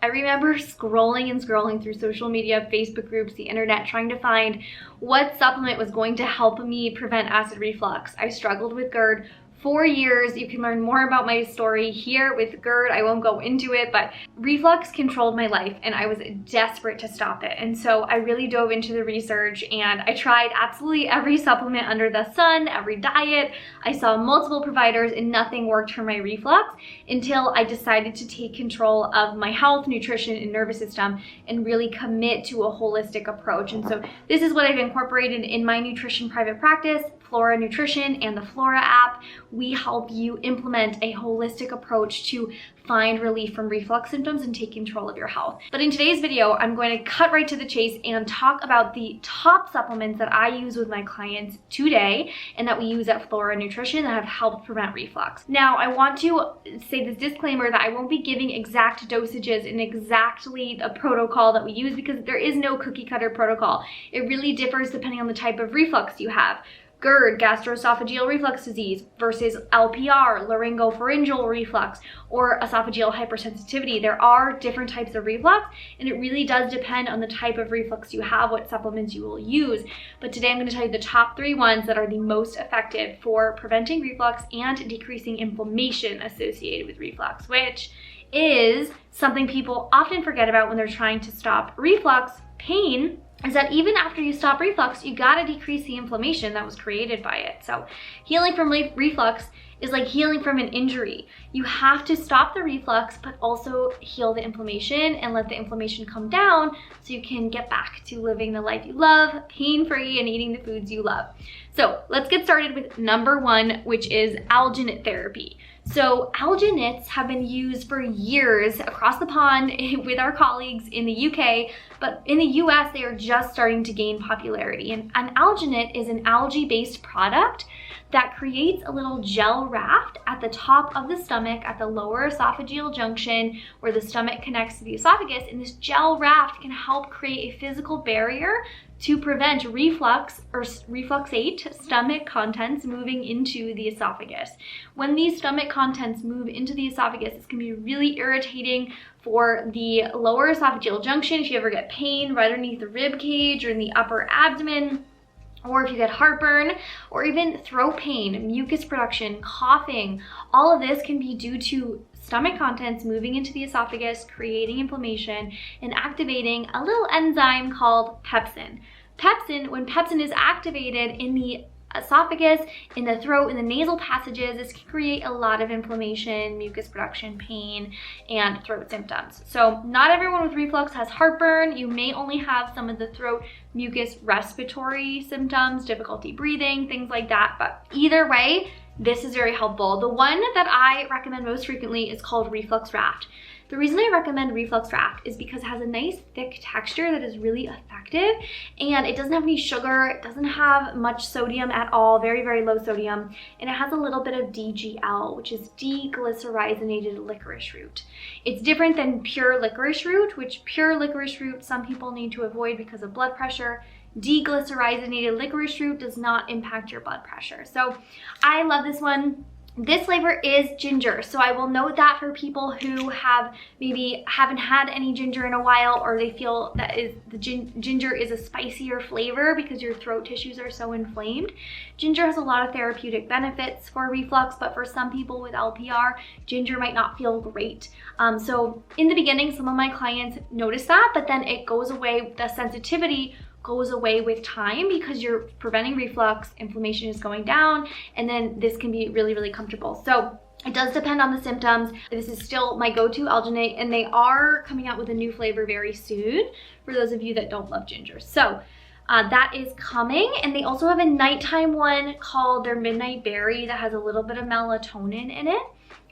I remember scrolling and scrolling through social media, Facebook groups, the internet, trying to find what supplement was going to help me prevent acid reflux. I struggled with GERD for years. You can learn more about my story here with GERD. I won't go into it, but reflux controlled my life and I was desperate to stop it. And so I really dove into the research and I tried absolutely every supplement under the sun, every diet. I saw multiple providers and nothing worked for my reflux until I decided to take control of my health, nutrition, and nervous system and really commit to a holistic approach. And so this is what I've incorporated in my nutrition private practice, Flora Nutrition and the Flora app. We help you implement a holistic approach to find relief from reflux symptoms and take control of your health. But in today's video, I'm going to cut right to the chase and talk about the top supplements that I use with my clients today and that we use at Flora Nutrition that have helped prevent reflux. Now, I want to say this disclaimer that I won't be giving exact dosages and exactly the protocol that we use because there is no cookie cutter protocol. It really differs depending on the type of reflux you have. GERD, gastroesophageal reflux disease, versus LPR, laryngopharyngeal reflux, or esophageal hypersensitivity. There are different types of reflux, and it really does depend on the type of reflux you have, what supplements you will use. But today I'm going to tell you the top 3 ones that are the most effective for preventing reflux and decreasing inflammation associated with reflux, which is something people often forget about when they're trying to stop reflux pain. Is that even after you stop reflux, you gotta decrease the inflammation that was created by it. So healing from reflux is like healing from an injury. You have to stop the reflux, but also heal the inflammation and let the inflammation come down so you can get back to living the life you love, pain-free, and eating the foods you love. So let's get started with number 1, which is alginate therapy. So alginates have been used for years across the pond with our colleagues in the UK, but in the US, they are just starting to gain popularity. And an alginate is an algae-based product that creates a little gel raft at the top of the stomach at the lower esophageal junction where the stomach connects to the esophagus. And this gel raft can help create a physical barrier to prevent reflux or refluxate stomach contents moving into the esophagus. When these stomach contents move into the esophagus, this can be really irritating for the lower esophageal junction if you ever get pain right underneath the rib cage or in the upper abdomen, or if you get heartburn, or even throat pain, mucus production, coughing. All of this can be due to stomach contents moving into the esophagus, creating inflammation, and activating a little enzyme called pepsin. When pepsin is activated in the esophagus, in the throat, in the nasal passages, this can create a lot of inflammation, mucus production, pain, and throat symptoms. So not everyone with reflux has heartburn. You may only have some of the throat mucus respiratory symptoms, difficulty breathing, things like that. But either way, this is very helpful. The one that I recommend most frequently is called Reflux Raft. The reason I recommend Reflux Raft is because it has a nice thick texture that is really effective, and it doesn't have any sugar, it doesn't have much sodium at all, very, very low sodium, and it has a little bit of DGL, which is Deglycyrrhizinated licorice root. It's different than pure licorice root, which pure licorice root some people need to avoid because of blood pressure. Deglycyrrhizinated licorice root does not impact your blood pressure. So I love this one. This flavor is ginger, so I will note that for people who maybe haven't had any ginger in a while, or they feel that the ginger is a spicier flavor because your throat tissues are so inflamed. Ginger has a lot of therapeutic benefits for reflux, but for some people with LPR, ginger might not feel great. So in the beginning, some of my clients notice that, but then it goes away, the sensitivity goes away with time because you're preventing reflux, inflammation is going down, and then this can be really, really comfortable. So it does depend on the symptoms. This is still my go-to alginate, and they are coming out with a new flavor very soon for those of you that don't love ginger. So that is coming, and they also have a nighttime one called their Midnight Berry that has a little bit of melatonin in it.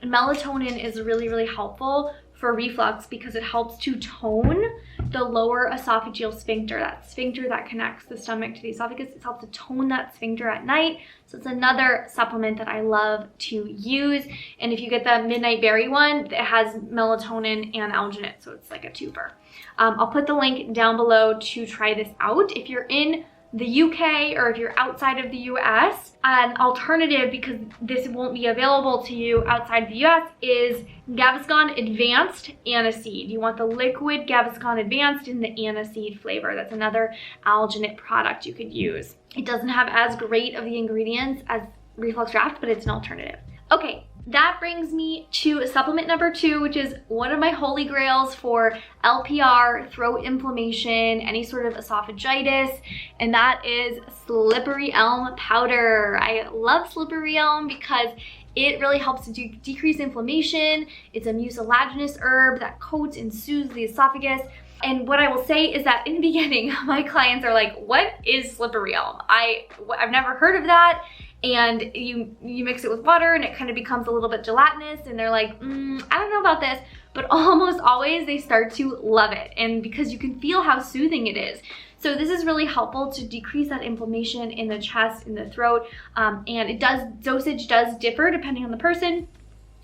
And melatonin is really, really helpful for reflux because it helps to tone the lower esophageal sphincter, that sphincter that connects the stomach to the esophagus. It helps to tone that sphincter at night. So it's another supplement that I love to use. And if you get the Midnight Berry one, it has melatonin and alginate, so it's like a twofer. I'll put the link down below to try this out. If you're in the UK or if you're outside of the US, an alternative, because this won't be available to you outside the US, is Gaviscon Advanced Aniseed. You want the liquid Gaviscon Advanced in the aniseed flavor. That's another Alginate product you could use. It doesn't have as great of the ingredients as Reflux Draft, but it's an alternative. Okay, that brings me to supplement number 2, which is one of my holy grails for LPR, throat inflammation, any sort of esophagitis, and that is slippery elm powder. I love slippery elm because it really helps to decrease inflammation. It's a mucilaginous herb that coats and soothes the esophagus. And what I will say is that in the beginning, my clients are like, what is slippery elm? I've never heard of that. And you mix it with water and it kind of becomes a little bit gelatinous, and they're like, I don't know about this, but almost always they start to love it, and because you can feel how soothing it is. So this is really helpful to decrease that inflammation in the chest, in the throat, and dosage does differ depending on the person,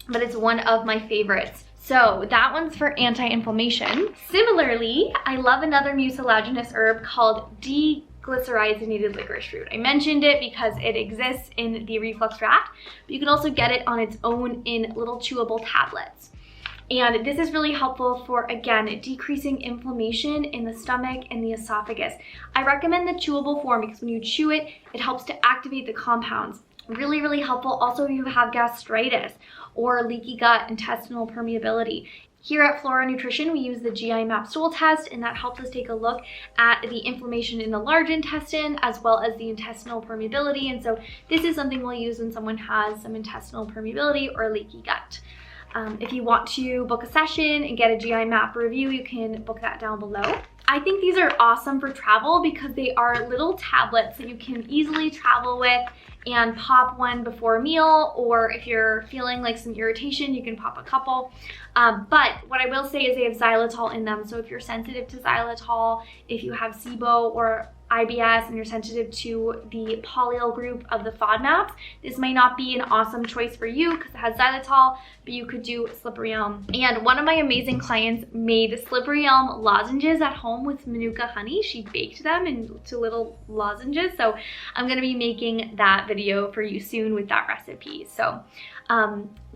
but it's one of my favorites. So that one's for anti-inflammation. Similarly, I love another mucilaginous herb called Deglycyrrhizinated licorice root. I mentioned it because it exists in the Reflux Draft, but you can also get it on its own in little chewable tablets. And this is really helpful for, again, decreasing inflammation in the stomach and the esophagus. I recommend the chewable form because when you chew it, it helps to activate the compounds. Really, really helpful. Also, if you have gastritis or leaky gut, intestinal permeability. Here at Flora Nutrition, we use the GI map stool test, and that helps us take a look at the inflammation in the large intestine as well as the intestinal permeability. And so this is something we'll use when someone has some intestinal permeability or leaky gut. If you want to book a session and get a GI map review, you can book that down below. I think these are awesome for travel because they are little tablets that you can easily travel with and pop one before a meal, or if you're feeling like some irritation, you can pop a couple. But what I will say is they have xylitol in them. So if you're sensitive to xylitol, if you have SIBO or IBS and you're sensitive to the polyol group of the FODMAPs, this may not be an awesome choice for you because it has xylitol, but you could do slippery elm. And one of my amazing clients made slippery elm lozenges at home with Manuka honey. She baked them into little lozenges. So I'm gonna be making that video for you soon with that recipe. So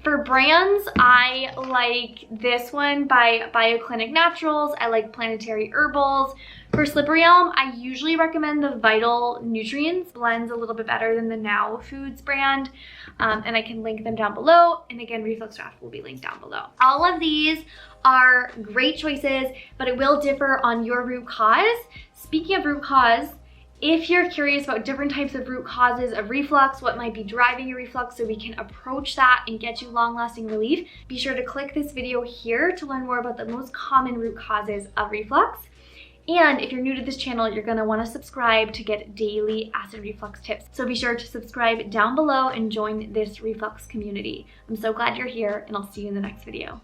for brands, I like this one by BioClinic Naturals. I like Planetary Herbals. For slippery elm, I usually recommend the Vital Nutrients. Blends a little bit better than the Now Foods brand, and I can link them down below. And again, Reflux Draft will be linked down below. All of these are great choices, but it will differ on your root cause. Speaking of root cause, if you're curious about different types of root causes of reflux, what might be driving your reflux so we can approach that and get you long-lasting relief, be sure to click this video here to learn more about the most common root causes of reflux. And if you're new to this channel, you're gonna wanna subscribe to get daily acid reflux tips. So be sure to subscribe down below and join this reflux community. I'm so glad you're here, and I'll see you in the next video.